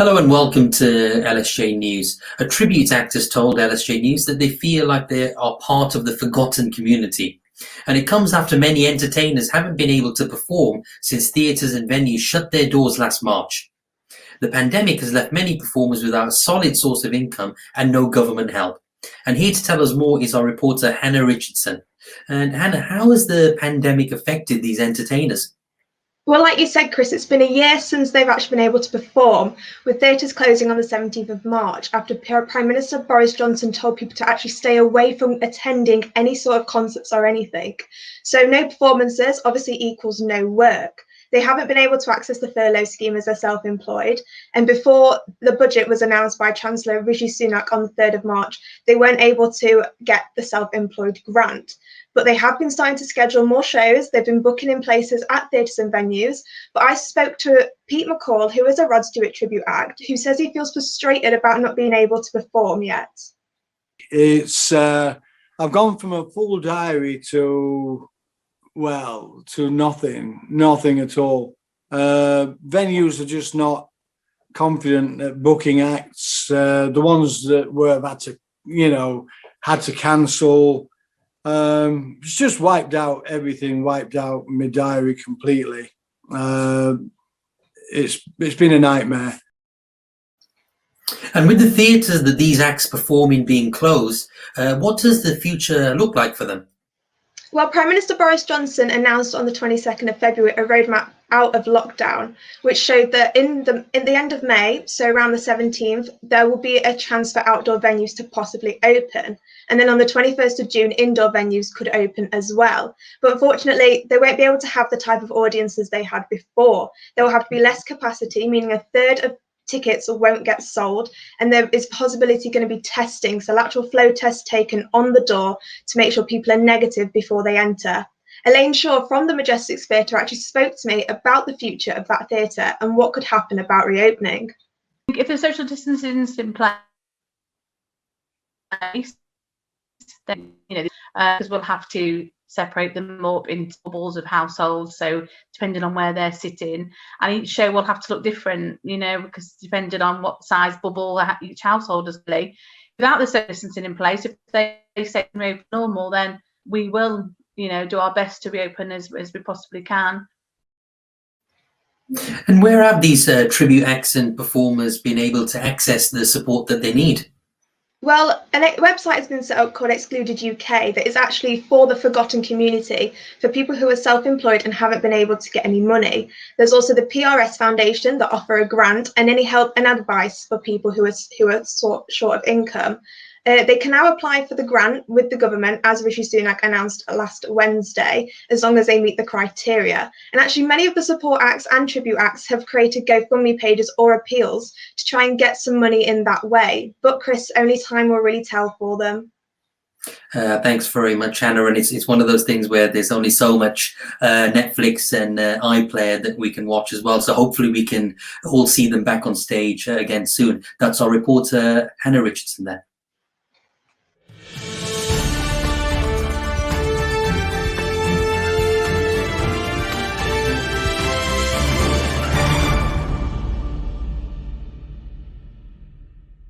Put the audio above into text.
Hello and welcome to LSJ News. A tribute act has told LSJ News that they feel like they are part of the forgotten community. And it comes after many entertainers haven't been able to perform since theatres and venues shut their doors last March. The pandemic has left many performers without a solid source of income and no government help. And here to tell us more is our reporter Hannah Richardson. And Hannah, how has the pandemic affected these entertainers? Well, like you said, Chris, it's been a year since they've actually been able to perform, with theatres closing on the 17th of March after Prime Minister Boris Johnson told people to actually stay away from attending any sort of concerts or anything. So no performances obviously equals no work. They haven't been able to access the furlough scheme as they're self-employed. And before the budget was announced by Chancellor Rishi Sunak on the 3rd of March, they weren't able to get the self-employed grant. But they have been starting to schedule more shows. They've been booking in places at theatres and venues. But I spoke to Pete McCall, who is a Rod Stewart tribute act, who says he feels frustrated about not being able to perform yet. I've gone from a full diary to nothing at all. Venues are just not confident at booking acts. The ones that had to cancel. It's just wiped out everything, wiped out my diary completely. It's been a nightmare. And with the theatres that these acts perform in being closed, what does the future look like for them? Well, Prime Minister Boris Johnson announced on the 22nd of February a roadmap out of lockdown, which showed that in the end of May, so around the 17th, there will be a chance for outdoor venues to possibly open. And then on the 21st of June, indoor venues could open as well. But unfortunately, they won't be able to have the type of audiences they had before. There will have to be less capacity, meaning a third of tickets won't get sold, and there is possibility going to be testing, so lateral flow tests taken on the door to make sure people are negative before they enter. Elaine Shaw from the Majestics Theatre actually spoke to me about the future of that theatre and what could happen about reopening. If the social distancing is in place, then because we'll have to separate them up into bubbles of households, so depending on where they're sitting, and each show will have to look different, because depending on what size bubble each household is really. Without the social distancing in place, if they say reopen normal, then we will do our best to reopen as we possibly can. And where have these tribute acts and performers been able to access the support that they need? Well, a website has been set up called Excluded UK that is actually for the forgotten community, for people who are self-employed and haven't been able to get any money. There's also the PRS Foundation that offer a grant and any help and advice for people who are short of income. They can now apply for the grant with the government, as Rishi Sunak announced last Wednesday, as long as they meet the criteria. And actually, many of the support acts and tribute acts have created GoFundMe pages or appeals to try and get some money in that way. But Chris, only time will really tell for them. Thanks very much, Hannah. And it's one of those things where there's only so much Netflix and iPlayer that we can watch as well. So hopefully we can all see them back on stage again soon. That's our reporter, Hannah Richardson there.